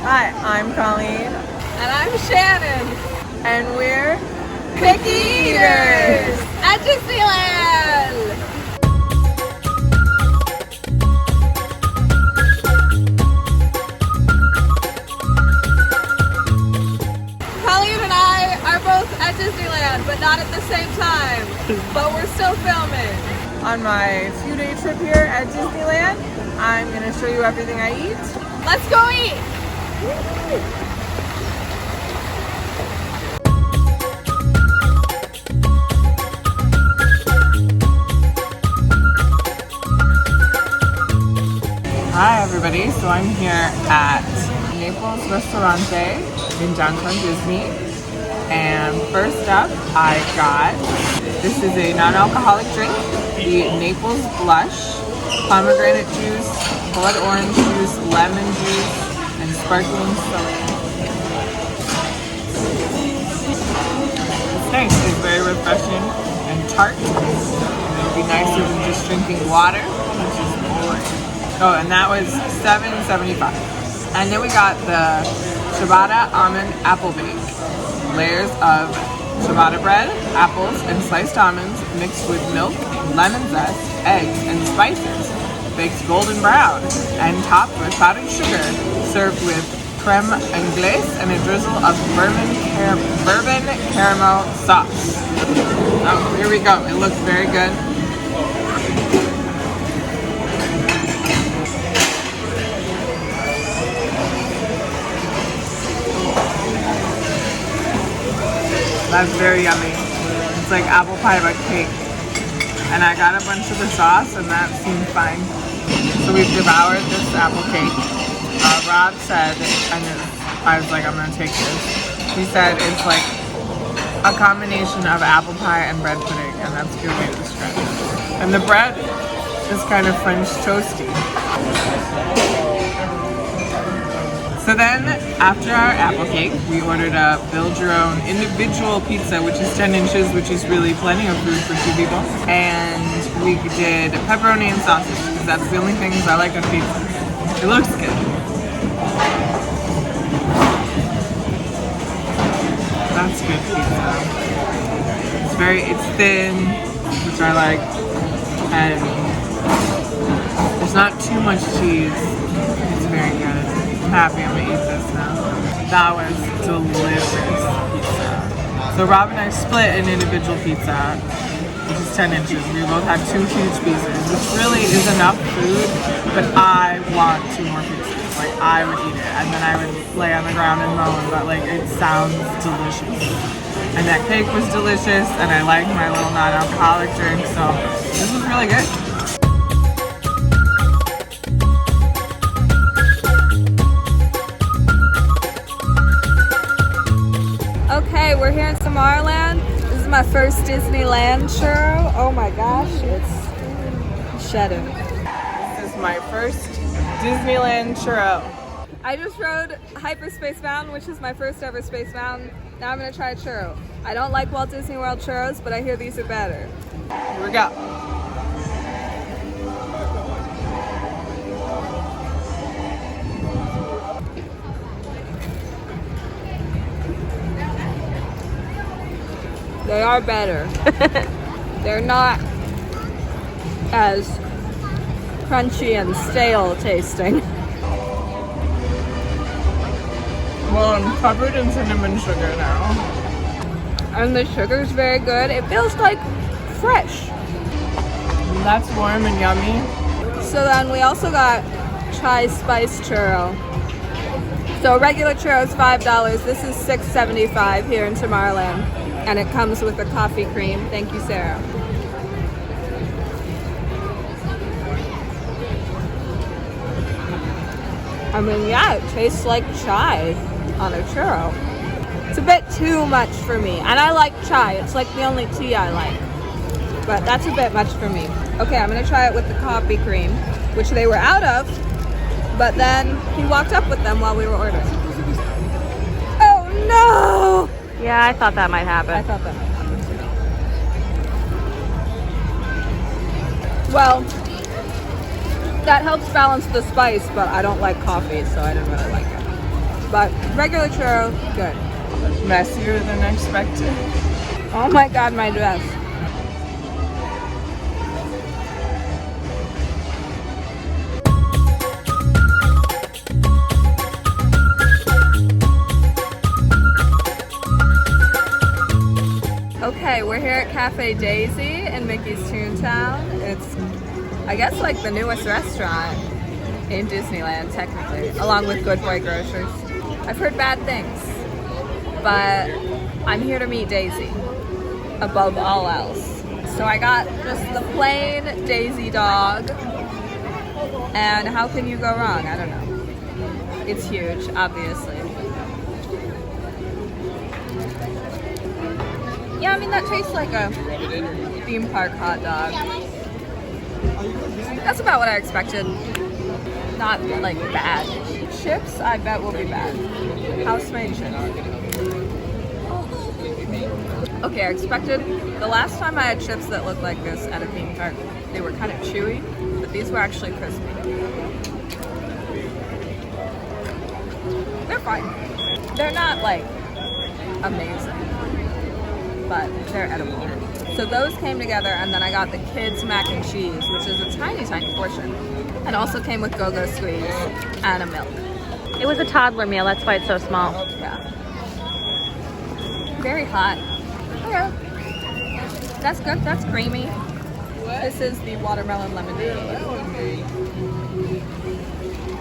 Hi, I'm Colleen. And I'm Shannen. And we're Picky Eaters at Disneyland! Colleen and I are both at Disneyland, but not at the same time. But we're still filming. On my few-day trip here at Disneyland, I'm going to show you everything I eat. Let's go eat! Hi everybody, so I'm here at Naples Ristorante in downtown Disney. And first up, I got, this is a non-alcoholic drink, the Naples Blush, pomegranate juice, blood orange juice, lemon juice, and sparkling soda. It's nice, it's very refreshing and tart. And it would be nicer than just drinking water, which is boring. Oh, and that was $7.75. And then we got the ciabatta almond apple bake. Layers of ciabatta bread, apples, and sliced almonds mixed with milk, lemon zest, eggs, and spices. Baked golden brown and topped with powdered sugar. Served with creme anglaise and a drizzle of bourbon caramel sauce. Oh, here we go. It looks very good. That's very yummy. It's like apple pie but cake. And I got a bunch of the sauce and that seemed fine. So we've devoured this apple cake. Rob said, and I was like, I'm gonna take this. He said it's like a combination of apple pie and bread pudding, and that's a good way to describe it. And the bread is kind of French toasty. So then, after our apple cake, we ordered a build your own individual pizza, which is 10 inches, which is really plenty of food for 2 people. And we did pepperoni and sausage, because that's the only things I like on pizza. It looks good. That's good pizza. It's thin, which I like, and there's not too much cheese. It's very good. I'm happy I'm gonna eat this now. That was delicious pizza. So Rob and I split an individual pizza, which is 10 inches. We both had 2 huge pieces, which really is enough food, but I want 2 more pieces. Like, I would eat it, and then I would lay on the ground and moan, but like, it sounds delicious. And that cake was delicious, and I liked my little non-alcoholic drink, so this was really good. Okay, we're here in Tomorrowland. This is my first Disneyland churro. Oh my gosh, it's shedding. This is my first Disneyland churro. I just rode Hyperspace Mountain, which is my first ever Space Mountain. Now I'm gonna try a churro. I don't like Walt Disney World churros, but I hear these are better. Here we go. They are better. They're not as crunchy and stale tasting. Well, I'm covered in cinnamon sugar now. And the sugar's very good. It feels like fresh. That's warm and yummy. So then we also got chai spice churro. So regular churro is $5. This is $6.75 here in Tomorrowland. And it comes with a coffee cream. Thank you, Sara. I mean, yeah, it tastes like chai on a churro. It's a bit too much for me. And I like chai. It's like the only tea I like. But that's a bit much for me. Okay, I'm gonna try it with the coffee cream, which they were out of, but then he walked up with them while we were ordering. Oh no! Yeah, I thought that might happen. I thought that might happen too. Well, that helps balance the spice, but I don't like coffee, so I didn't really like it. But regular churro, good. Messier than expected. Oh my god, my dress. Okay, we're here at Cafe Daisy in Mickey's Toontown. It's, I guess, like the newest restaurant in Disneyland, technically, along with Good Boy Grocers. I've heard bad things, but I'm here to meet Daisy above all else. So I got just the plain Daisy dog, and how can you go wrong? I don't know. It's huge, obviously. Yeah, I mean, that tastes like a theme park hot dog. That's about what I expected. Not like bad. Chips, I bet will be bad. House-made chips. Okay, I expected, the last time I had chips that looked like this at a theme park, they were kind of chewy, but these were actually crispy. They're fine. They're not like amazing, but they're edible. So those came together, and then I got the kids mac and cheese, which is a tiny, tiny portion. It also came with go-go squeeze and a milk. It was a toddler meal, that's why it's so small. Yeah. Very hot. Okay. That's good, that's creamy. This is the watermelon lemonade. I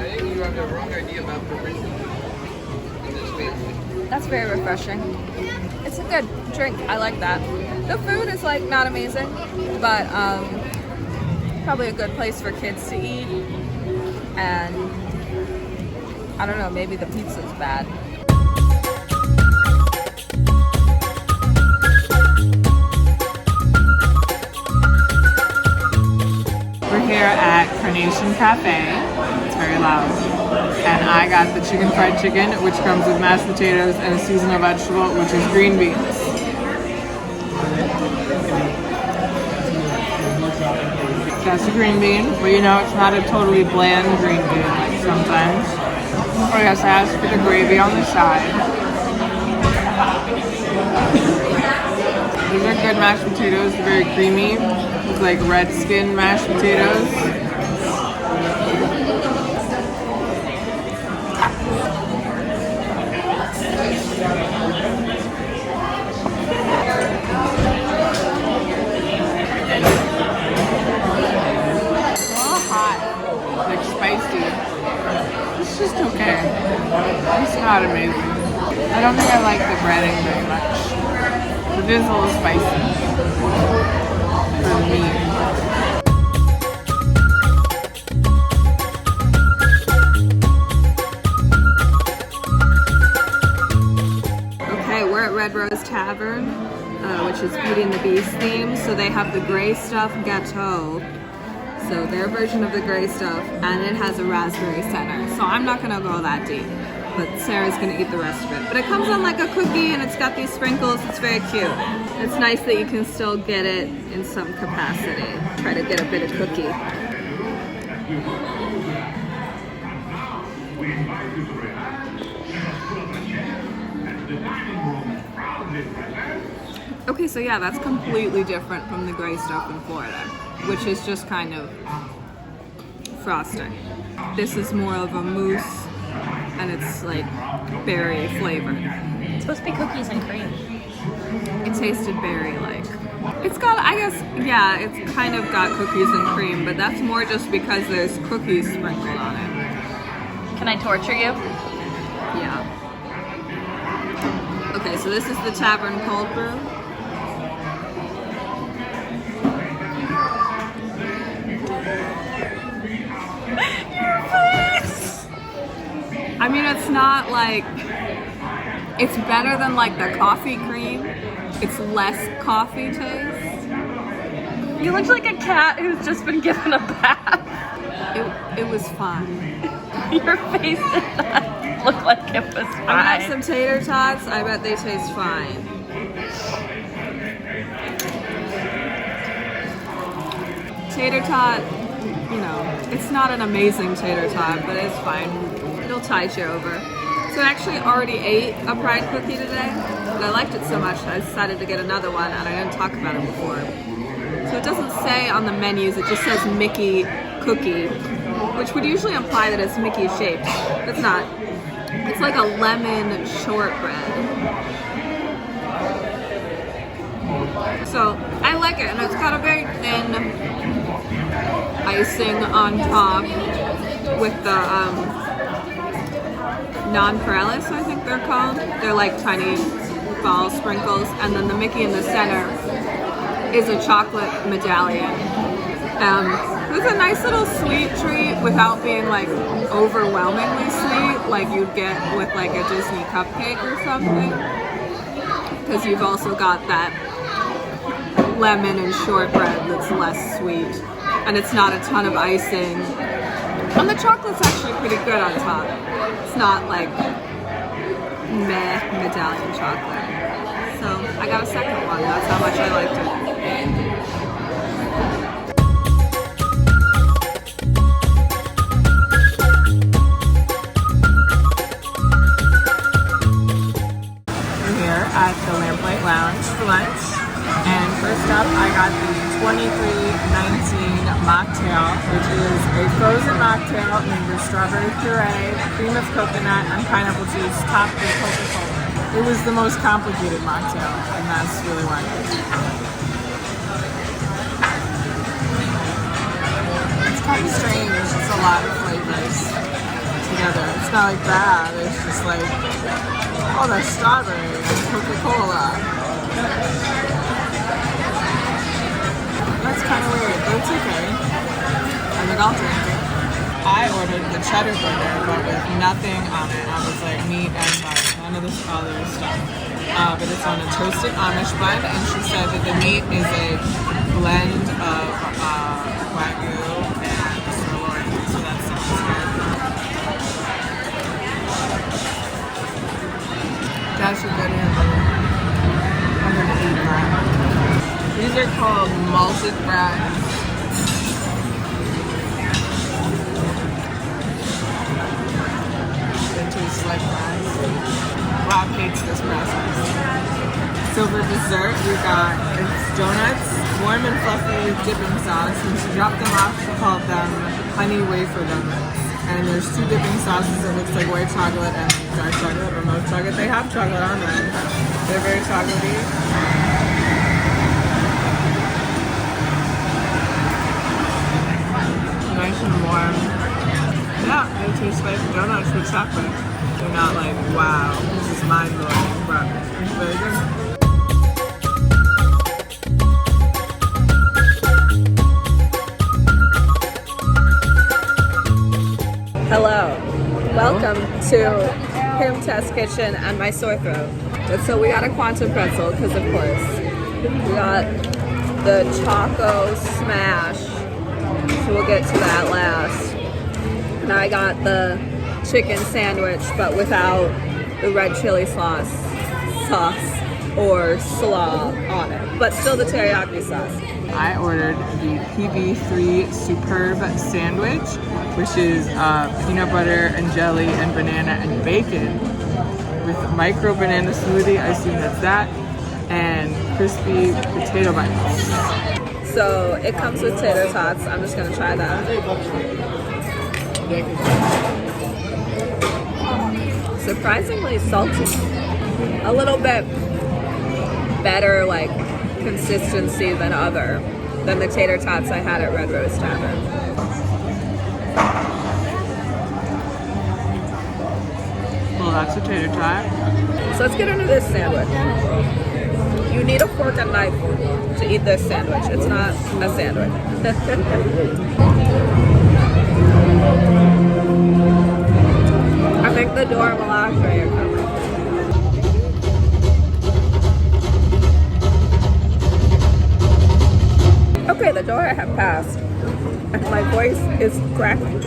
think you have the wrong idea about provision in this family. That's very refreshing. It's a good drink, I like that. The food is like not amazing, but probably a good place for kids to eat. And I don't know, maybe the pizza's bad. We're here at Carnation Cafe. It's very loud. And I got the chicken fried chicken, which comes with mashed potatoes and a seasonal vegetable, which is green beans. That's a green bean, but you know it's not a totally bland green bean like sometimes. Oh yes, I asked for the gravy on the side. These are good mashed potatoes, very creamy. It's like red skin mashed potatoes. Like spicy. It's just okay. It's not amazing. I don't think I like the breading very much. It is a little spicy for me. Okay, we're at Red Rose Tavern, which is Beauty and the Beast theme. So they have the gray stuff gâteau. So their version of the gray stuff, and it has a raspberry center. So I'm not gonna go that deep, but Sarah's gonna eat the rest of it. But it comes on like a cookie, and it's got these sprinkles. It's very cute. It's nice that you can still get it in some capacity. Try to get a bit of cookie. Okay, so yeah, that's completely different from the gray stuff in Florida, which is just kind of frosting. This is more of a mousse, and it's like berry flavored. It's supposed to be cookies and cream. It tasted berry-like. It's got, I guess, yeah, it's kind of got cookies and cream, but that's more just because there's cookies sprinkled on it. Can I torture you? Yeah. Okay, so this is the Tavern Cold Brew. I mean, it's not like, it's better than like the coffee cream. It's less coffee taste. You look like a cat who's just been given a bath. It was fine. Your face did not look like it was fine. I'm gonna have some tater tots. I bet they taste fine. Tater tot, you know, it's not an amazing tater tot, but it's fine. It'll tide you over. So I actually already ate a Pride cookie today, but I liked it so much that I decided to get another one, and I didn't talk about it before. So it doesn't say on the menus, it just says Mickey cookie, which would usually imply that it's Mickey shaped. It's not. It's like a lemon shortbread. So I like it, and it's got a very thin icing on top with the non-paralysis, I think they're called. They're like tiny ball sprinkles, and then the Mickey in the center is a chocolate medallion. It's a nice little sweet treat without being like overwhelmingly sweet like you'd get with like a Disney cupcake or something, because you've also got that lemon and shortbread that's less sweet, and it's not a ton of icing, and the chocolate's actually pretty good on top. It's not like meh medallion chocolate. So I got a second one. That's how much I liked it. At the Lamplight Lounge for lunch, and first up I got the 2319 mocktail, which is a frozen mocktail made with strawberry puree, cream of coconut, and pineapple juice topped with Coca-Cola. It was the most complicated mocktail, and that's really why. It's kind of strange, it's a lot of flavors together. It's not like that, it's just like, oh, there's strawberry and Coca-Cola. That's kind of weird, but it's okay. I think I'll drink it. I ordered the cheddar burger, but with nothing on it. I was like meat and butter, none of this other stuff. But it's on a toasted Amish bun, and she said that the meat is a blend of Wagyu and sirloin, so that sounds good. That's a good hamburger. I'm gonna eat that. These are called malted fries. They taste like fries. Rob hates this process. So for dessert, we got donuts, warm and fluffy with dipping sauce. When she dropped them off, she called them honey wafer donuts. And there's two dipping sauces. It looks like white chocolate and dark chocolate or milk chocolate. They have chocolate on them. They're very chocolatey. Nice and warm. Yeah, they taste like donuts with chocolate. They're not like, wow, this is mind-blowing, but it's very good. Hello, welcome to Pym Test Kitchen and my sore throat. And so we got a quantum pretzel because of course. We got the Choco Smash, so we'll get to that last. And I got the chicken sandwich but without the red chili sauce or slaw on it, but still the teriyaki sauce. I ordered the PB3 Superb Sandwich, which is peanut butter and jelly and banana and bacon with micro banana smoothie, I assume that's that, and crispy potato bites. So it comes with tater tots. I'm just gonna try that. Surprisingly salty. A little bit better like consistency than the tater tots I had at Rose Tavern. Well, that's a tater tot. So let's get into this sandwich. You need a fork and knife to eat this sandwich. It's not a sandwich. I think the Dora Milaje are coming. Okay, the door have passed, and my voice is cracking.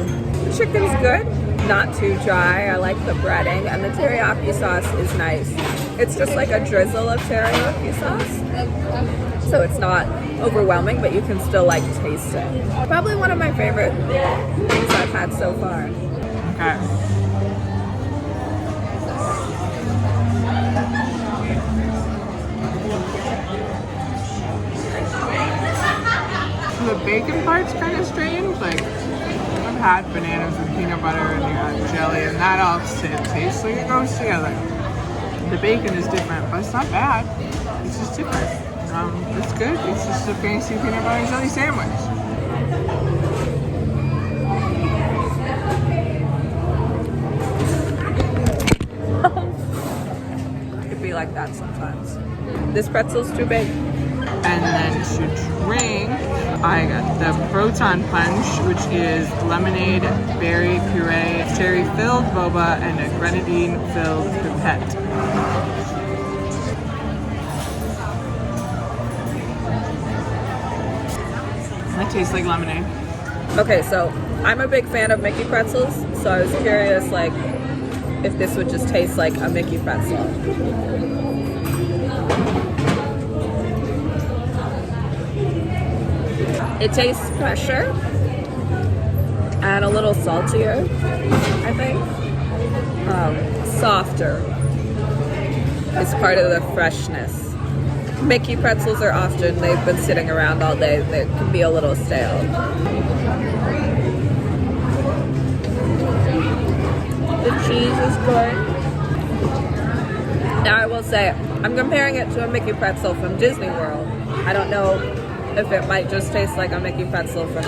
The chicken's good, not too dry. I like the breading, and the teriyaki sauce is nice. It's just like a drizzle of teriyaki sauce, so it's not overwhelming, but you can still like taste it. Probably one of my favorite things I've had so far. Okay. bacon part's kind of strange. Like, I've had bananas with peanut butter and you got jelly, and that all tastes like it goes together. The bacon is different, but it's not bad. It's just different. It's good. It's just a fancy peanut butter and jelly sandwich. It'd be like that sometimes. This pretzel's too big. And then to drink, I got the Proton Punch, which is lemonade, berry puree, cherry-filled boba, and a grenadine-filled pipette. That tastes like lemonade. Okay, so I'm a big fan of Mickey pretzels, so I was curious, like, if this would just taste like a Mickey pretzel. It tastes fresher and a little saltier, I think. Softer is part of the freshness. Mickey pretzels are often, they've been sitting around all day, they can be a little stale. The cheese is good. Now I will say, I'm comparing it to a Mickey pretzel from Disney World. I don't know if it might just taste like a Mickey pretzel from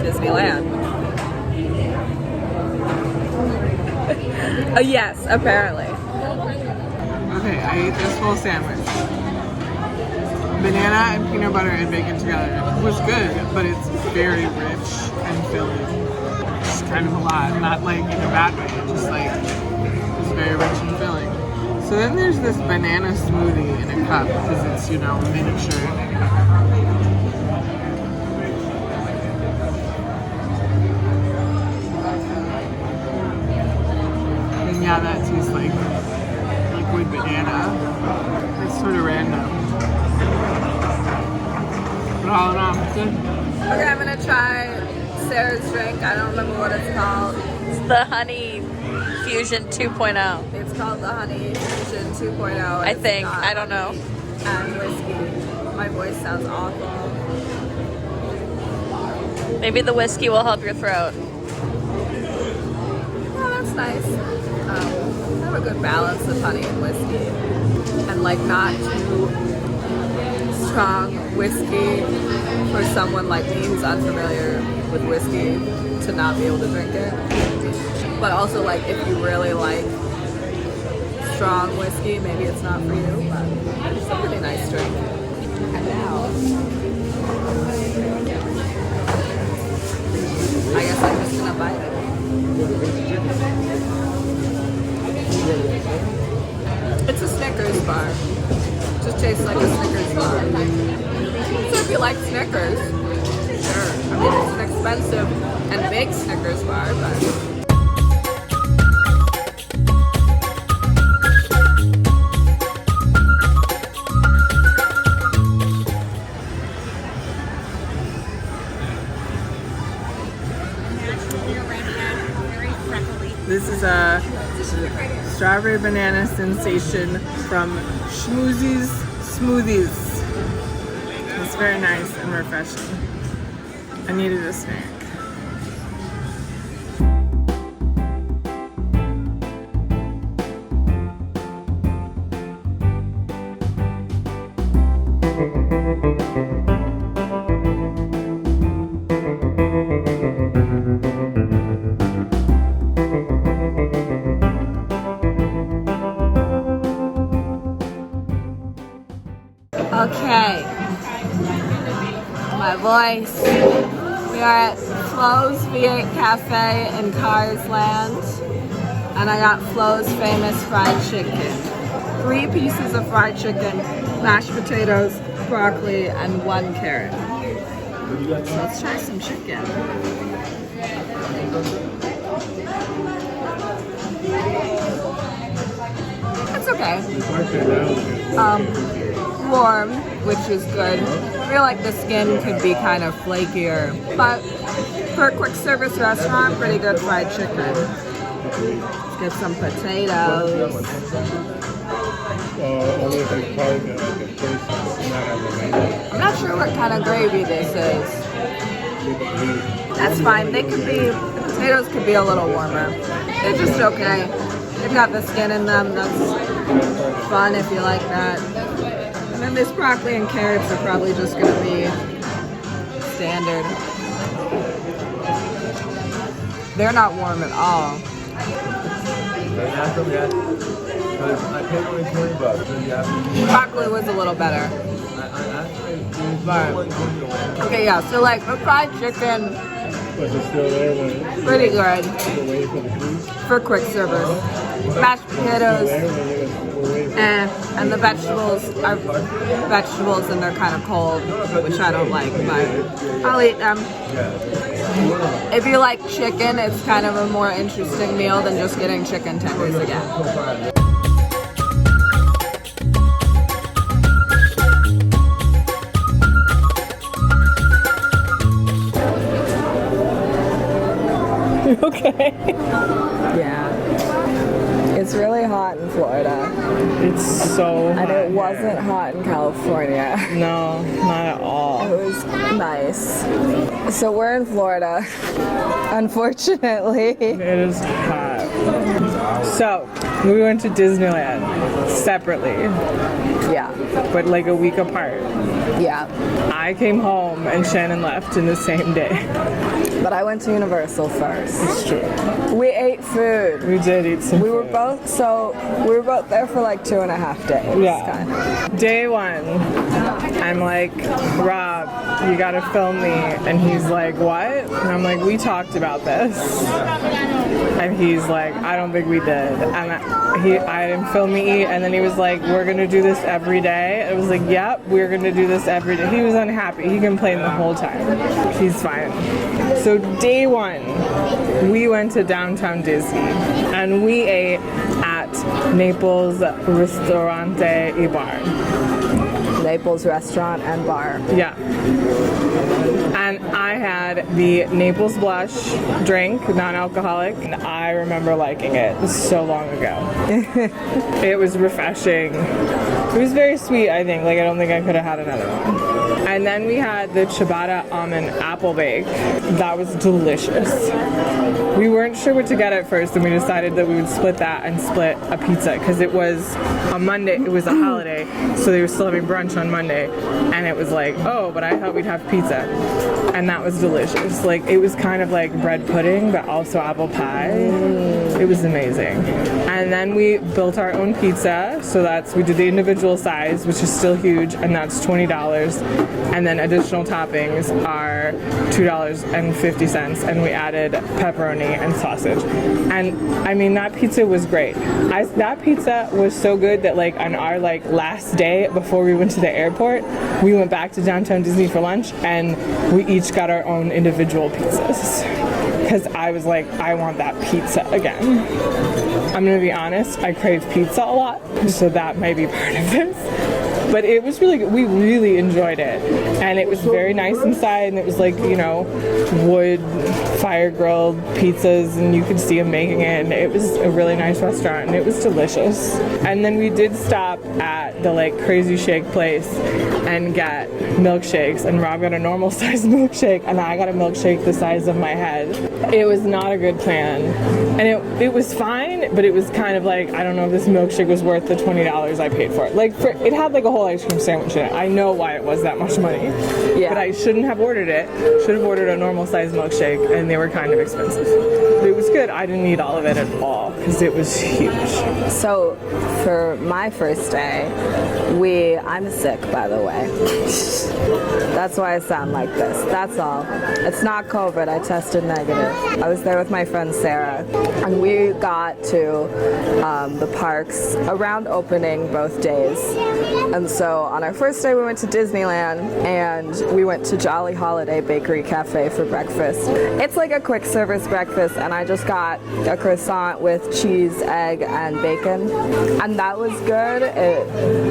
Disneyland. Yes, apparently. Okay, I ate this whole sandwich. Banana and peanut butter and bacon together. It was good, but it's very rich and filling. It's kind of a lot, not like in a bad way, just like it's very rich and filling. So then there's this banana smoothie in a cup because it's, you know, miniature. And yeah, that tastes like liquid banana. It's sort of random. But all in all, it's good. Okay, I'm gonna try Sara's drink. I don't remember what it's called. It's the Honey Fusion 2.0. It's called the Honey Fusion 2.0. I think. I don't know. And whiskey. My voice sounds awful. Maybe the whiskey will help your throat. Yeah, that's nice. I have a good balance of honey and whiskey. And like not too strong whiskey for someone like me who's unfamiliar with whiskey to not be able to drink it. But also like if you really like strong whiskey, maybe it's not for you, but it's a pretty nice drink. And now, I guess I'm just gonna bite it. It's a Snickers bar. It just tastes like a Snickers bar. So if you like Snickers, sure. I mean, it's an expensive and big Snickers bar, but... This is a strawberry banana sensation from Schmoozie's Smoothies. It's very nice and refreshing. I needed a snack. Okay, my voice. We are at Flo's V8 Cafe in Carsland, and I got Flo's famous fried chicken. 3 pieces of fried chicken, mashed potatoes, broccoli, and 1 carrot. So let's try some chicken. It's okay. Warm, which is good. I feel like the skin could be kind of flakier, but for a quick service restaurant, pretty good fried chicken. Let's get some potatoes. Only if it's part of like a place and not have a menu. I'm not sure what kind of gravy this is. That's fine. The potatoes could be a little warmer. They're just okay. They've got the skin in them. That's fun if you like that. And then this broccoli and carrots are probably just going to be standard. They're not warm at all. Broccoli was a little better. But, okay, yeah, so like the fried chicken, Was it still there when pretty good you were waiting for the cruise? for quick servers. Mashed potatoes, and the vegetables are vegetables and they're kind of cold, which I don't like, but I'll eat them. If you like chicken, it's kind of a more interesting meal than just getting chicken tenders again. Okay. Yeah. It's really hot in Florida. It's so hot. And it wasn't hot in California. No, not at all. It was nice. So we're in Florida, unfortunately. It is hot. So, we went to Disneyland separately, Yeah. but like a week apart. Yeah. I came home and Shannon left in the same day. But I went to Universal first. It's true. We ate food. We did eat some We were food. both there for like 2.5 days. Yeah. Kind of. Day one, I'm like, Rob, you gotta film me. And he's like, what? And I'm like, we talked about this. And he's like, I don't think we did. And I didn't film me eat. And then he was like, we're gonna do this every day. I was like, yep, we're gonna do this every day. He was unhappy. He complained the whole time. He's fine. So day one, we went to downtown Disney and we ate at Naples Ristorante y Bar. Naples Restaurant and Bar. Yeah. And I had the Naples Blush drink, non-alcoholic, and I remember liking it. It was so long ago. It was refreshing. It was very sweet, I think. Like, I don't think I could have had another one. And then we had the ciabatta almond apple bake. That was delicious. We weren't sure what to get at first, and we decided that we would split that and split a pizza because it was a Monday, it was a holiday, so they were still having brunch on Monday, and it was like, oh, but I thought we'd have pizza. And that was delicious. Like, it was kind of like bread pudding, but also apple pie. It was amazing. And then we built our own pizza, so we did the individual size, which is still huge, and that's $20. And then additional toppings are $2.50, and we added pepperoni and sausage. And I mean, that pizza was great. That pizza was so good that like on our like last day before we went to the airport, we went back to downtown Disney for lunch, and we each got our own individual pizzas. Because I was like, I want that pizza again. I'm gonna be honest, I crave pizza a lot, so that might be part of this. But it was really good. We really enjoyed it. And it was very nice inside, and it was like, you know, wood, fire grilled pizzas, and you could see them making it. And it was a really nice restaurant, and it was delicious. And then we did stop at the like Crazy Shake place and get milkshakes, and Rob got a normal size milkshake, and I got a milkshake the size of my head. It was not a good plan. And it was fine, but it was kind of like, I don't know if this milkshake was worth the $20 I paid for it. Like, it had like a whole ice cream sandwich in it. I know why it was that much money. Yeah. But I shouldn't have ordered it. Should have ordered a normal size milkshake, and they were kind of expensive. But it was good. I didn't eat all of it at all because it was huge. So for my first day, I'm sick, by the way. That's why I sound like this. That's all. It's not COVID. I tested negative. I was there with my friend Sara, and we got to the parks around opening both days. And And so on our first day we went to Disneyland and we went to Jolly Holiday Bakery Cafe for breakfast. It's like a quick service breakfast, and I just got a croissant with cheese, egg, and bacon. And that was good,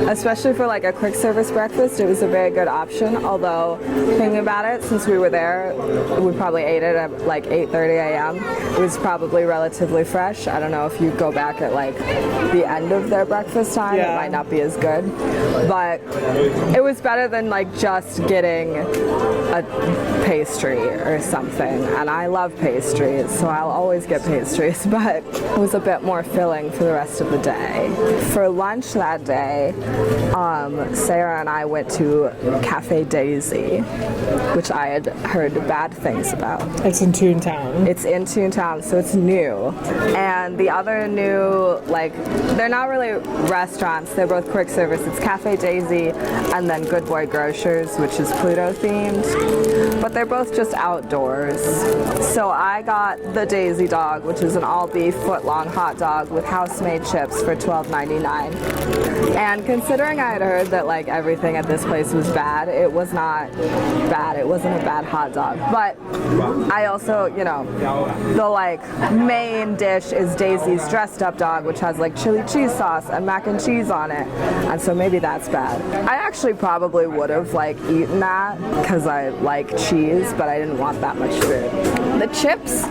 especially for like a quick service breakfast. It was a very good option, although thinking about it, since we were there, we probably ate it at like 8:30 a.m. It was probably relatively fresh. I don't know if you go back at like the end of their breakfast time, it might not be as good. But it was better than like just getting a pastry or something. And I love pastries, so I'll always get pastries, but it was a bit more filling for the rest of the day. For lunch that day, Sara and I went to Cafe Daisy, which I had heard bad things about. It's in Toontown. It's in Toontown, so it's new. And the other new, like, they're not really restaurants, they're both quick service. It's Cafe Daisy and then Good Boy Grocers, which is Pluto themed. But they're both just outdoors. So I got the Daisy dog, which is an all-beef foot-long hot dog with house-made chips for $12.99. And considering I had heard that like everything at this place was bad, it was not bad. It wasn't a bad hot dog. But I also, you know, the like main dish is Daisy's dressed up dog, which has like chili cheese sauce and mac and cheese on it. And so maybe that's bad. I actually probably would have like eaten that because I like cheese, but I didn't want that much food. The chips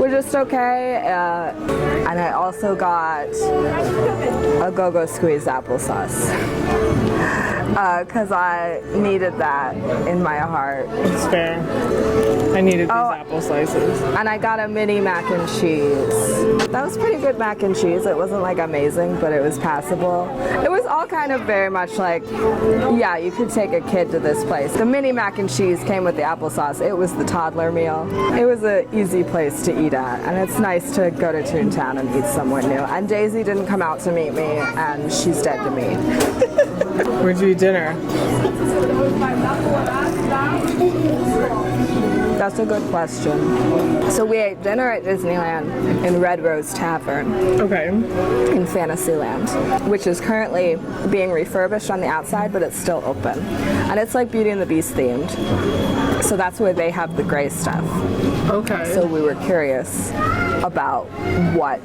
were just okay. And I also got a Go-Go Squeeze applesauce. Because I needed that in my heart. It's fair. I needed these apple slices. And I got a mini mac and cheese. That was pretty good mac and cheese. It wasn't like amazing, but it was passable. It was all kind of very much like, yeah, you could take a kid to this place. The mini mac and cheese came with the applesauce. It was the toddler meal. It was an easy place to eat at, and it's nice to go to Toontown and eat somewhere new. And Daisy didn't come out to meet me, and she's dead to me. Where'd you eat dinner? That's a good question. So we ate dinner at Disneyland in Red Rose Tavern. Okay. In Fantasyland, which is currently being refurbished on the outside, but it's still open. And it's like Beauty and the Beast themed. So that's where they have the gray stuff. Okay. So we were curious about what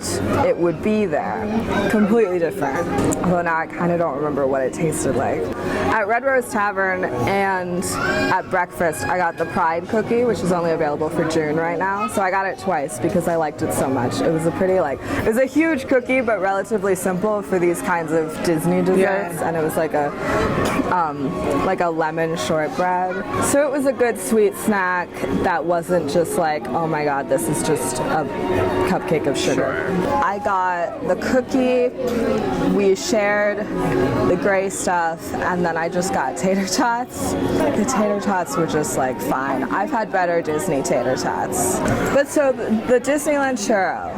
it would be there. Completely different. Although now I kind of don't remember what it tasted like. At Red Rose Tavern and at breakfast, I got the Pride cookie, which is only available for June right now. So I got it twice because I liked it so much. It was a pretty it was a huge cookie, but relatively simple for these kinds of Disney desserts. And it was like a lemon shortbread. So it was a good sweet snack that wasn't just like, oh my God, this is just a cupcake of sugar. I got the cookie, we shared the gray stuff, and then I just got tater tots. The tater tots were just like fine. I've had better Disney tater tots. But so the Disneyland churro.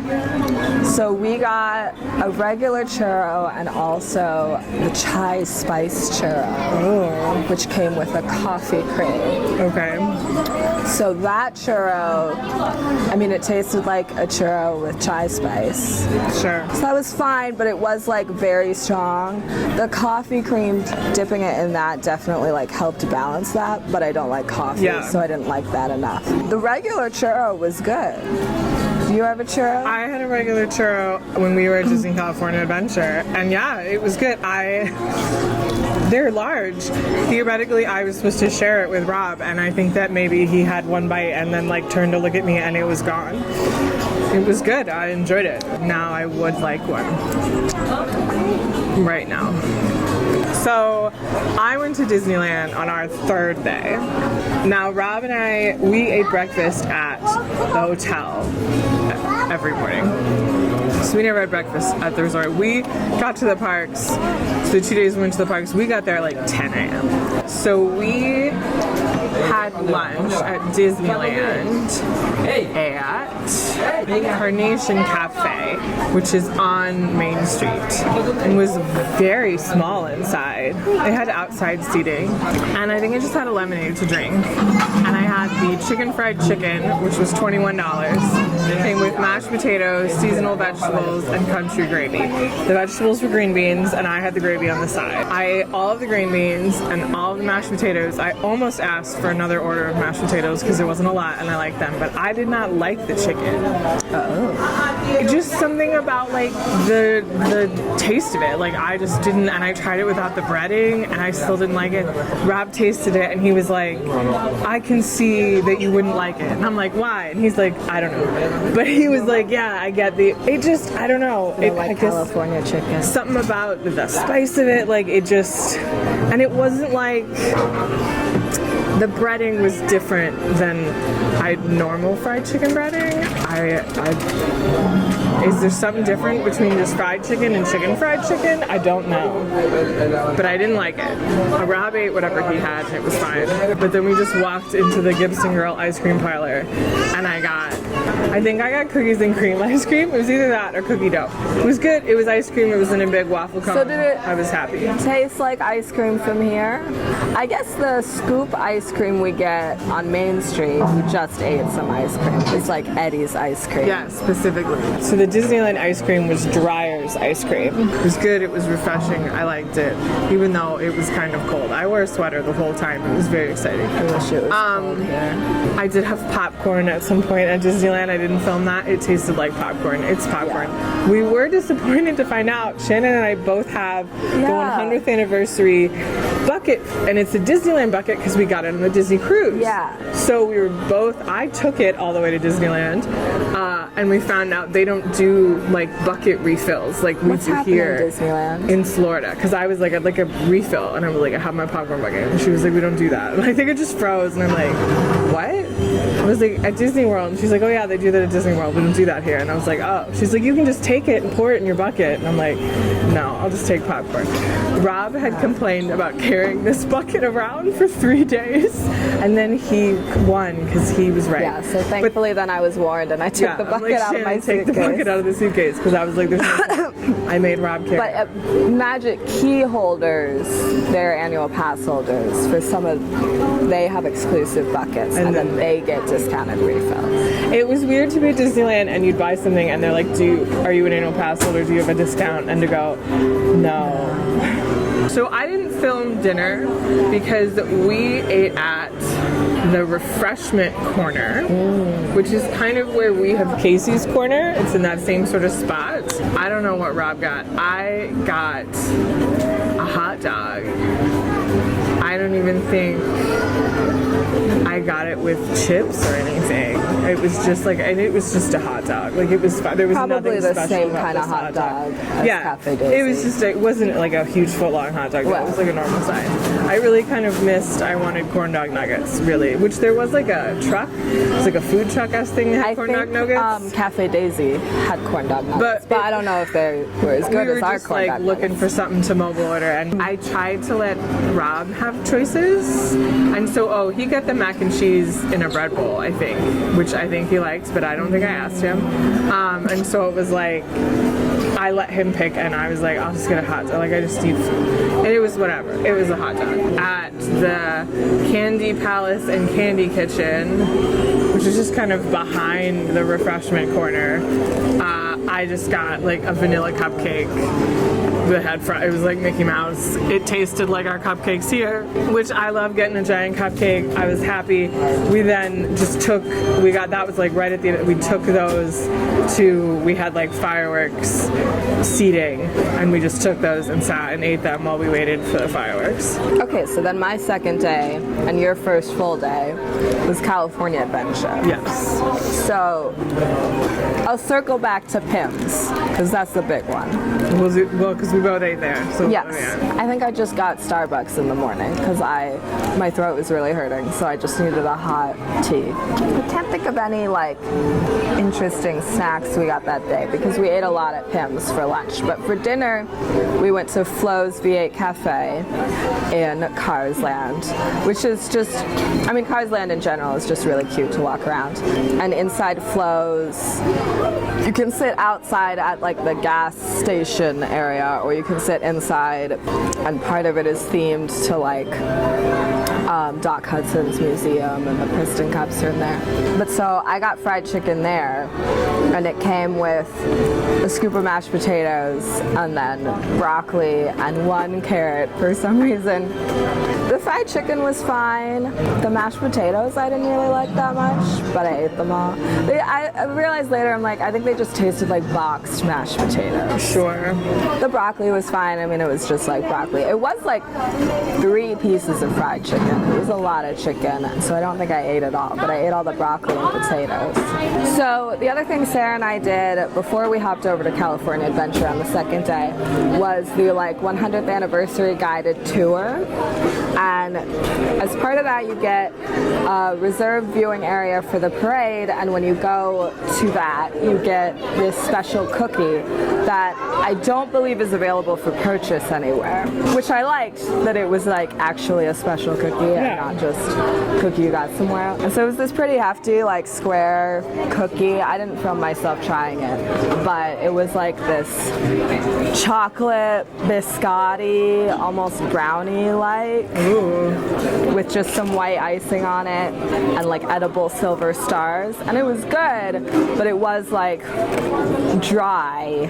So we got a regular churro and also the chai spice churro, which came with a coffee cream. Okay. So that churro, I mean, it tasted like a churro with chai spice. Sure. So that was fine, but it was like very strong. The coffee cream, dipping it in that definitely like helped balance that, but I don't like coffee, so I didn't like that enough. The regular churro was good. Do you have a churro? I had a regular churro when we were at Disney California Adventure, and yeah, it was good. They're large. Theoretically, I was supposed to share it with Rob, and I think that maybe he had one bite and then like turned to look at me and it was gone. It was good. I enjoyed it. Now I would like one. Right now. So I went to Disneyland on our third day. Now Rob and we ate breakfast at the hotel every morning. So we never had breakfast at the resort. We got to the parks, so the 2 days we went to the parks, we got there like 10 a.m. So we had lunch at Disneyland at Carnation Cafe, which is on Main Street, and was very small inside. It had outside seating, and I think I just had a lemonade to drink. And I had the chicken fried chicken, which was $21. came with mashed potatoes, seasonal vegetables, and country gravy. The vegetables were green beans, and I had the gravy on the side. I ate all of the green beans and all of the mashed potatoes. I almost asked for another order of mashed potatoes because there wasn't a lot, and I liked them, but I did not like the chicken. Just something about like the taste of it. Like I just didn't, and I tried it without the breading, and I still didn't like it. Rob tasted it, and he was like, I can see that you wouldn't like it. And I'm like, why? And he's like, I don't know. But he was like, yeah, I get it just, I don't know. I like California chicken. Something about the spice of it, like it just, and it wasn't like, the breading was different than normal fried chicken breading. Is there something different between just fried chicken and chicken fried chicken? I don't know. But I didn't like it. Rob ate whatever he had and it was fine. But then we just walked into the Gibson Girl ice cream parlor and I think I got cookies and cream ice cream. It was either that or cookie dough. It was good. It was ice cream. It was in a big waffle cone. So did it I was happy. Taste like ice cream from here? I guess the scoop ice cream we get on Main Street, we just ate some ice cream. It's like Eddie's ice cream. Yeah, specifically. So the Disneyland ice cream was Dreyer's ice cream. It was good. It was refreshing. I liked it, even though it was kind of cold. I wore a sweater the whole time. It was very exciting. I wish it was cold here. I did have popcorn at some point at Disneyland. I didn't film that. It tasted like popcorn. It's popcorn. Yeah. We were disappointed to find out Shannen and I both have the 100th anniversary bucket, and it's a Disneyland bucket because we got it on the Disney cruise. Yeah. So we were both, I took it all the way to Disneyland, and we found out they don't do like bucket refills like we do here in Disneyland? In Florida. Because I was like, I'd like a refill, and I was like, I have my popcorn bucket, and she was like, we don't do that. And I think it just froze, and I'm like, what? I was like, at Disney World, and she's like, oh yeah, they do that at Disney World, we don't do that here. And I was like, oh. She's like, you can just take it and pour it in your bucket. And I'm like, no, I'll just take popcorn. Rob had complained about carrying this bucket around for 3 days, and then he won because he was right. Yeah, so thankfully then I was warned, and I took the bucket out of my suitcase. Take the bucket out of the suitcase because I was like, there's no I made Rob carry. But Magic key holders, they're annual pass holders. For some of, they have exclusive buckets, and then they get discounted refills. It was weird to be at Disneyland and you'd buy something and they're like, are you an annual pass holder? Do you have a discount? And to go, no. So I didn't film dinner because we ate at the refreshment corner, which is kind of where we have Casey's corner. It's in that same sort of spot. I don't know what Rob got. I got a hot dog. I don't even think I got it with chips or anything. It was just like, and it was just a hot dog. Like it was, there was probably nothing the special same about kind of this hot dog as yeah, Cafe Daisy. it was just, it wasn't like a huge foot-long hot dog. Well, it was like a normal size. I really kind of missed, I wanted corn dog nuggets, really, which there was like a truck. It was like a food truck-esque thing that had corn dog nuggets. Cafe Daisy had corn dog nuggets, but I don't know if they were as good as our corn dog nuggets. We were just like looking for something to mobile order, and I tried to let Rob have choices, and so, he got the mac and cheese in a bread bowl, I think, which I think he liked, but I don't think I asked him. And so it was like, I let him pick, and I was like, I'll just get a hot dog. Like, I just need food. And it was whatever. It was a hot dog. At the Candy Palace and Candy Kitchen, which is just kind of behind the refreshment corner, I just got like a vanilla cupcake that had it was like Mickey Mouse. It tasted like our cupcakes here, which I love getting a giant cupcake. I was happy. We then just that was like right at the end, we took those we had like fireworks seating, and we just took those and sat and ate them while we waited for the fireworks. Okay, so then my second day and your first full day was California Adventure. Yes. So I'll circle back to Pym's because that's the big one. Well, because we both ate there. So yes. I think I just got Starbucks in the morning because my throat was really hurting, so I just needed a hot tea. I can't think of any like interesting snacks we got that day because we ate a lot at Pym's for lunch. But for dinner, we went to Flo's V8 Cafe in Cars Land, which is just, Cars Land in general is just really cute to walk around. And inside Flo's, you can sit outside at like the gas station area, or you can sit inside, and part of it is themed to like Doc Hudson's museum, and the piston cups are in there. But so I got fried chicken there, and it came with a scoop of mashed potatoes and then broccoli and 1 carrot for some reason. The fried chicken was fine. The mashed potatoes I didn't really like that much, but I ate them all. I realized later, I'm like, I think they just tasted like boxed mashed potatoes. Sure. The broccoli was fine. I mean, it was just like broccoli. It was like 3 pieces of fried chicken. It was a lot of chicken, so I don't think I ate it all, but I ate all the broccoli and potatoes. So the other thing Sarah and I did before we hopped over to California Adventure on the second day was the like 100th anniversary guided tour. And as part of that, you get a reserved viewing area for the parade, and when you go to that, you get this special cookie that I don't believe is available for purchase anywhere, which I liked, that it was like actually a special cookie and not just a cookie you got somewhere. And so it was this pretty hefty like square cookie. I didn't film myself trying it, but it was like this chocolate biscotti, almost brownie-like, with just some white icing on it and like edible silver stars. And it was good, but it was like dry,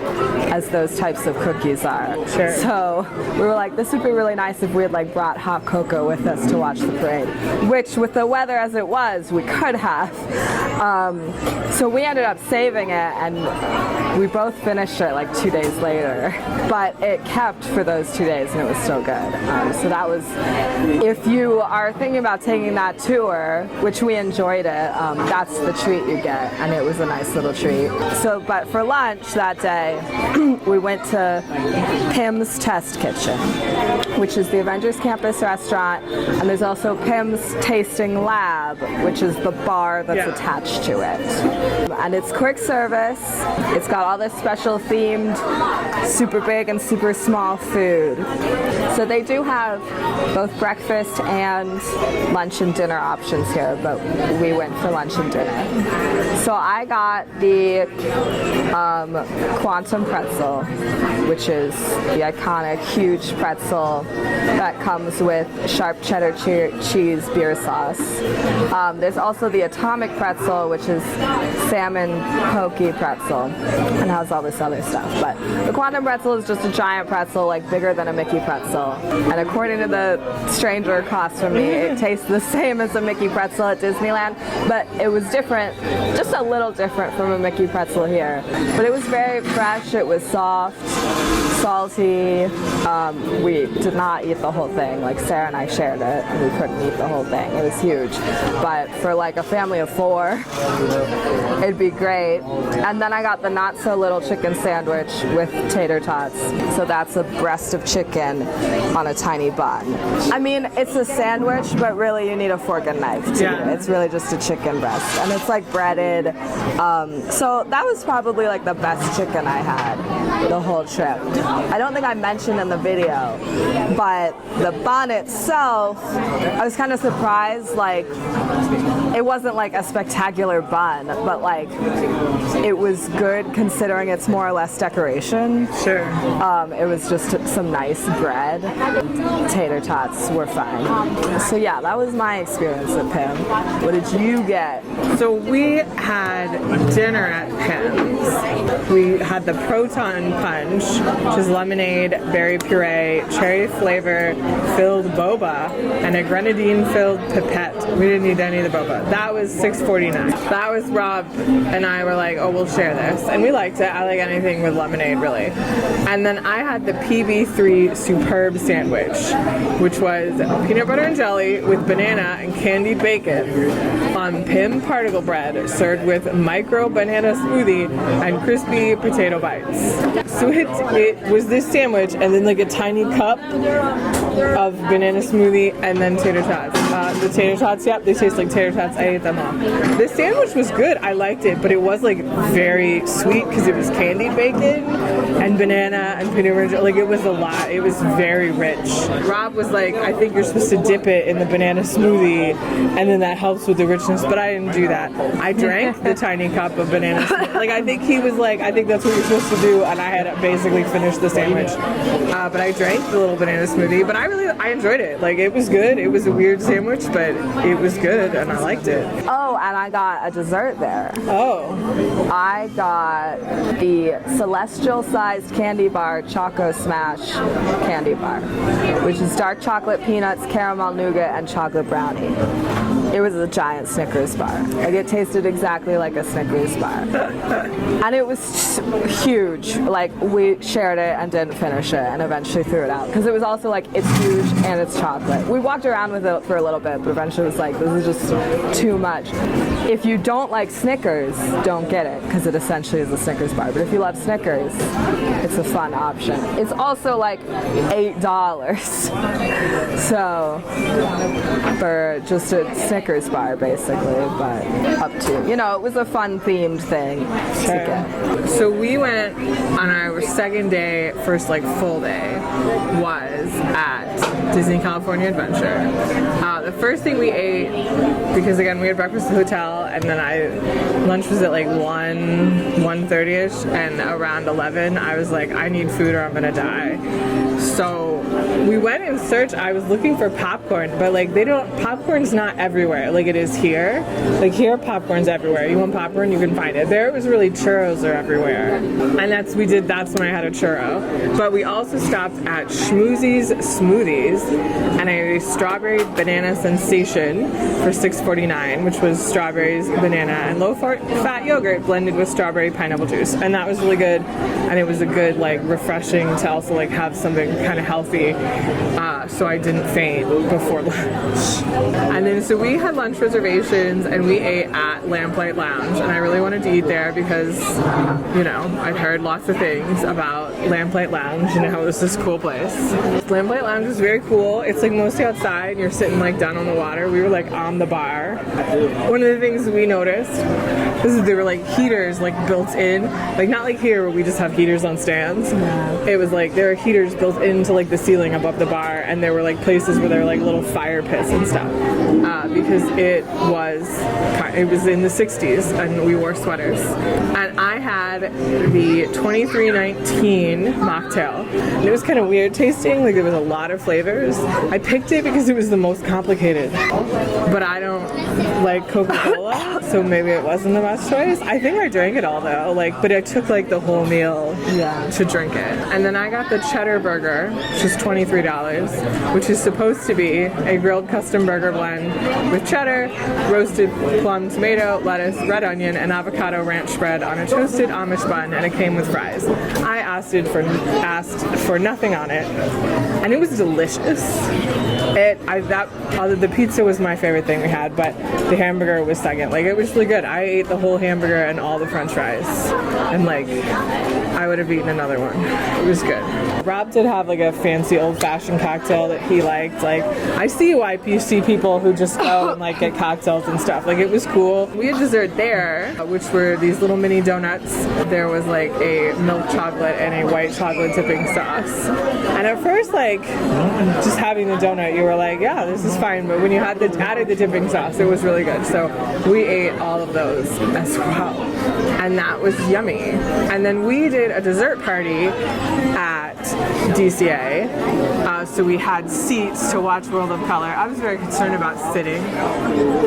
as those types of cookies are. Sure. So we were like, this would be really nice if we had like brought hot cocoa with us to watch the parade, which with the weather as it was, we could have. So we ended up saving it, and we both finished it like 2 days later, but it kept for those 2 days and it was still good. So that was, if you are thinking about taking that tour, which we enjoyed it, that's the treat you get, and it was a nice little treat. So, but for lunch that day, we went to Pym's Test Kitchen, which is the Avengers Campus restaurant, and there's also Pym's Tasting Lab, which is the bar that's attached to it. And it's quick service. It's got all this special themed, super big and super small food. So they do have both breakfast and lunch and dinner options here, but we went for lunch and dinner. So I got the Quantum pretzel, which is the iconic huge pretzel that comes with sharp cheddar cheese beer sauce. There's also the Atomic pretzel, which is salmon pokey pretzel, and has all this other stuff. But the Quantum pretzel is just a giant pretzel, like bigger than a Mickey pretzel. And according to the stranger across from me, it tastes the same as a Mickey pretzel at Disneyland, but it was different, just a little different from a Mickey pretzel here. But it was very fresh, it was soft, salty. We did not eat the whole thing. Like Sarah and I shared it, and we couldn't eat the whole thing. It was huge. But for like a family of 4, it'd be great. And then I got the not so little chicken sandwich with tater tots. So that's a breast of chicken on a tiny bun. I mean, it's a sandwich, but really you need a fork and knife to eat it. It's really just a chicken breast, and it's like breaded. So that was probably like the best chicken I had the whole trip. I don't think I mentioned in the video, but the bun itself, I was kind of surprised, like it wasn't like a spectacular bun, but like it was good considering it's more or less decoration. Sure. It was just some nice bread. Tater tots were fine. So yeah, that was my experience at Pym. What did you get? So we had dinner at Pym's. We had the Proton Punch, which is lemonade, berry puree, cherry flavor filled boba, and a grenadine filled pipette. We didn't need any of the boba. That was $6.49. That was Rob and I were like, oh, we'll share this. And we liked it. I like anything with lemonade, really. And then I had the PB3 Superb Sandwich, which was peanut butter and jelly with banana and candied bacon on Pym particle bread, served with micro banana smoothie and crispy potato bites. So it was this sandwich and then like a tiny cup of banana smoothie and then tater tots. The tater tots, yep, they taste like tater tots. I ate them all. This sandwich was good. I liked it, but it was like very sweet because it was candied bacon and banana and peanut butter. Like it was a lot. It was very rich. Rob was like, I think you're supposed to dip it in the banana smoothie and then that helps with the richness, but I didn't do that. I drank the tiny cup of banana smoothie. Like I think he was like, I think that's what you're supposed to do, and I had basically finished the sandwich. But I drank the little banana smoothie, but I enjoyed it. Like it was good. It was a weird sandwich, but it was good and I liked it. Oh, and I got a dessert there. Oh. I got the celestial-sized candy bar Choco Smash candy bar, which is dark chocolate, peanuts, caramel nougat, and chocolate brownie. It was a giant Snickers bar. Like it tasted exactly like a Snickers bar. And it was huge. Like we shared it and didn't finish it and eventually threw it out. Because it was also like, it's huge and it's chocolate. We walked around with it for a little bit, but eventually it was like, this is just too much. If you don't like Snickers, don't get it, because it essentially is a Snickers bar. But if you love Snickers, it's a fun option. It's also like $8. So, for just a Snickers bar, basically, but up to, you know, it was a fun themed thing to get. So we went on our second day, first like full day, was at Disney California Adventure. The first thing we ate, because again we had breakfast at the hotel, and then lunch was at like 1:30ish, and around 11 I was like, I need food or I'm gonna die. So we went in search. I was looking for popcorn, but like popcorn's not everywhere like it is here. Like here, popcorn's everywhere. You want popcorn, you can find it. There it was really churros are everywhere, and that's when I had a churro. But we also stopped at Schmoozy's Smoothies and a strawberry banana sensation for $6.49, which was strawberries, banana, and low-fat yogurt blended with strawberry pineapple juice, and that was really good. And it was a good like refreshing to also like have something kind of healthy, so I didn't faint before lunch. And then so we had lunch reservations and we ate at Lamplight Lounge, and I really wanted to eat there because, you know, I'd heard lots of things about Lamplight Lounge and how it was this cool place. Lamplight Lounge was very cool. It's like mostly outside and you're sitting like down on the water. We were like on the bar. One of the things we noticed is there were like heaters like built in, like not like here where we just have heaters on stands. It was like there were heaters built into like the ceiling above the bar, and there were like places where there were like little fire pits and stuff, because it was in the 60s and we wore sweaters. And I had the 2319 mocktail, and it was kind of weird tasting. Like there was a lot of flavors. I picked it because it was the most complicated, but I don't like Coca-Cola, so maybe it wasn't the best choice. I think I drank it all though, but I took like the whole meal to drink it. And then I got the cheddar burger, which is $23, which is supposed to be a grilled custom burger blend with cheddar, roasted plum, tomato, lettuce, red onion, and avocado ranch spread on a toasted Amish bun, and it came with fries. I asked for nothing on it, and it was delicious. The pizza was my favorite thing we had, but the hamburger was second. Like it was really good. I ate the whole hamburger and all the French fries, and like I would have eaten another one. It was good. Rob did have like a fancy old-fashioned cocktail that he liked. Like I see why you see people who just go and like get cocktails and stuff. Like it was cool. We had dessert there, which were these little mini donuts. There was like a milk chocolate and a white chocolate dipping sauce. And at first, like just having the donut, you were like, yeah, this is fine. But when you added the dipping sauce, it was really good. So we ate all of those as well, and that was yummy. And then we did a dessert party at DCA. So we had seats to watch World of Color. I was very concerned about sitting.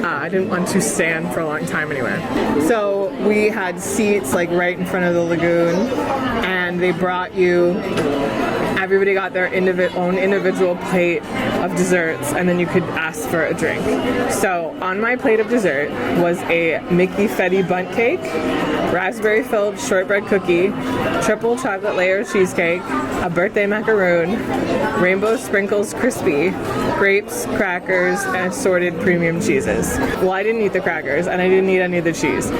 I didn't want to stand for a long time anyway. So we had seats like right in front of the lagoon, and they brought you, everybody got their own individual plate of desserts, and then you could ask for a drink. So on my plate of dessert was a Mickey Fetty bundt cake, raspberry filled shortbread cookie, triple chocolate layer cheesecake, a birthday macaroon, rainbow sprinkles crispy, grapes, crackers, and assorted premium cheeses. Well, I didn't eat the crackers and I didn't eat any of the cheese.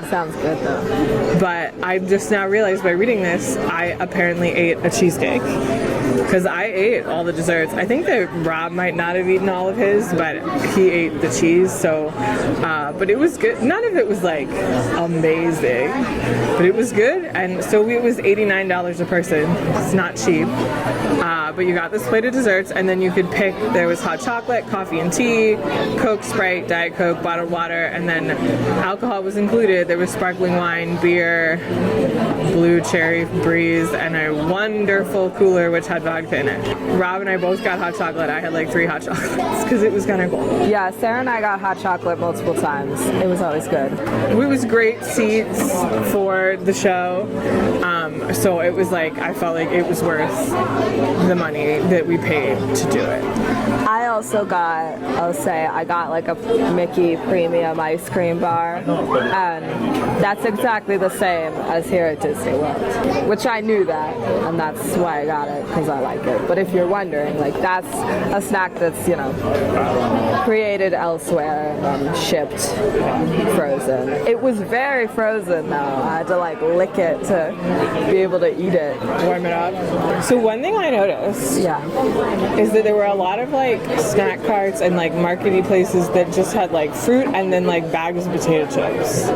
sounds good though. But I just now realized by reading this, I apparently ate a cheesecake. Because I ate all the desserts. I think that Rob might not have eaten all of his, but he ate the cheese, so, but it was good. None of it was like amazing, but it was good. And so it was $89 a person. It's not cheap. But you got this plate of desserts, and then you could pick, there was hot chocolate, coffee and tea, Coke, Sprite, Diet Coke, bottled water, and then alcohol was included. There was sparkling wine, beer, blue cherry breeze, and a wonderful cooler which had vodka in it. Rob and I both got hot chocolate. I had like 3 hot chocolates because it was kind of cold. Yeah, Sarah and I got hot chocolate multiple times. It was always good. It was great seats for the show. So it was like, I felt like it was worth the money that we paid to do it. I also got, I got like a Mickey premium ice cream bar, and that's exactly the same as here at Disney World, which I knew that, and that's why I got it, because I like it. But if you're wondering, like, that's a snack that's, you know, created elsewhere and shipped frozen. It was very frozen though. I had to like lick it to be able to eat it. Warm it up. So one thing I noticed is that there were a lot of like snack carts and like markety places that just had like fruit and then like bags of potato chips.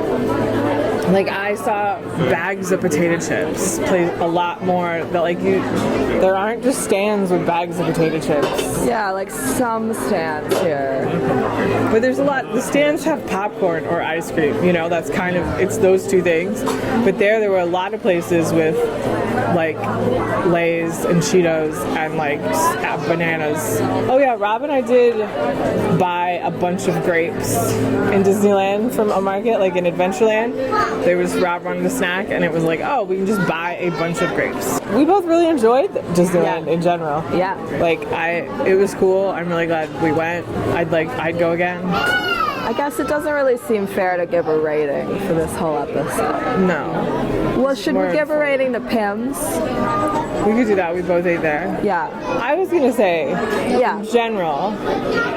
Like I saw bags of potato chips play a lot more. That like there aren't just stands with bags of potato chips. Yeah, like some stands here. But there's a lot. The stands have popcorn or ice cream. You know, that's kind of, it's those two things. But there were a lot of places with like Lay's and Cheetos and like bananas. Oh yeah, Rob and I did buy a bunch of grapes in Disneyland from a market, like in Adventureland. There was Rob wanted a snack, and it was like, oh, we can just buy a bunch of grapes. We both really enjoyed Disneyland in general. Yeah. Like it was cool. I'm really glad we went. I'd go again. I guess it doesn't really seem fair to give a rating for this whole episode. No. Well, should we give a rating to Pym's? We could do that. We both ate there. Yeah. I was gonna say, in general,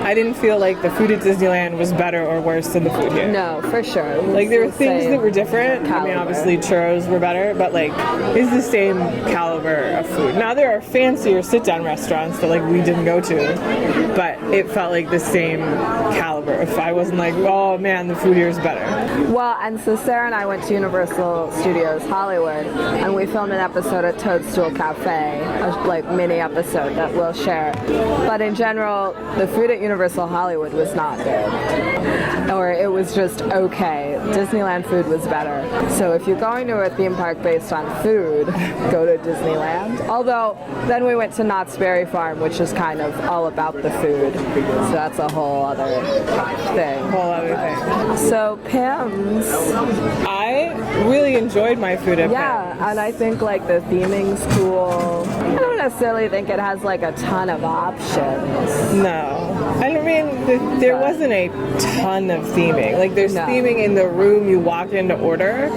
I didn't feel like the food at Disneyland was better or worse than the food here. No, for sure. Like there were things that were different. I mean, obviously churros were better, but like it's the same caliber of food. Now there are fancier sit-down restaurants that like we didn't go to, but it felt like the same caliber. If I wasn't like, oh man, the food here is better. Well, and so Sarah and I went to Universal Studios Hollywood, and we filmed an episode at Toadstool Cafe, a like mini episode that we'll share. But in general, the food at Universal Hollywood was not good, or it was just okay. Disneyland food was better. So if you're going to a theme park based on food, go to Disneyland. Although then we went to Knott's Berry Farm, which is kind of all about the food. So that's a whole other thing. So Pym's, I really enjoyed my food at Pym's. Yeah, and I think like the theming's cool. I don't necessarily think it has like a ton of options. No. I mean, there wasn't a ton of theming. Like there's theming in the room you walk in to order.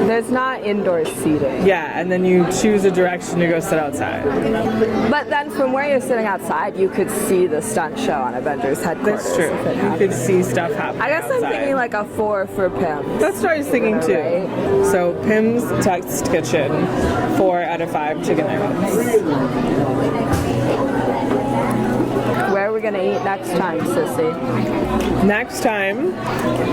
There's not indoor seating. Yeah, and then you choose a direction to go sit outside. But then from where you're sitting outside, you could see the stunt show on Avengers headquarters. That's true. You could see stuff happening I guess outside. I'm thinking like a 4 for Pym's. That's what I was thinking too. Right? So Pym's Test Kitchen, 4 out of 5 chicken nuggets. Where are we going to eat next time, Sissy? Next time,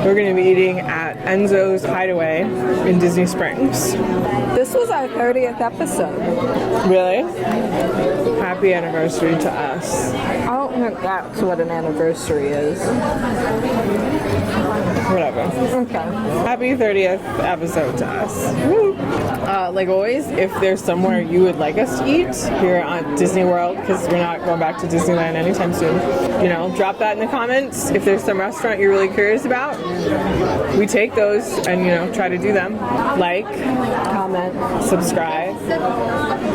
we're going to be eating at Enzo's Hideaway in Disney Springs. This was our 30th episode. Really? Happy anniversary to us. I don't think that's what an anniversary is. Whatever. Okay. Happy 30th episode to us. Woo. Like always, if there's somewhere you would like us to eat here on Disney World, because we're not going back to Disneyland anytime soon, you know, drop that in the comments. If there's some restaurant you're really curious about, we take those and, you know, try to do them. Like, comment, subscribe,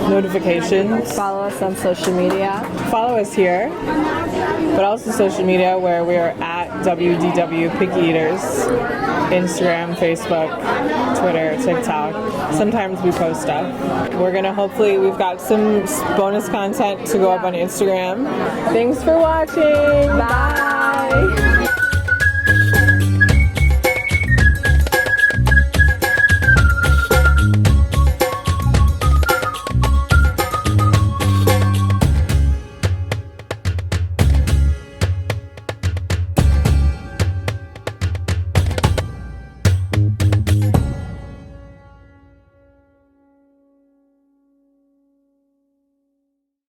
notifications. Follow us on social media. Follow us here, but also social media where we are at WDW Picky Eaters. Instagram, Facebook, Twitter, TikTok. Sometimes we post stuff. We've got some bonus content to go up on Instagram. Thanks for watching. Bye.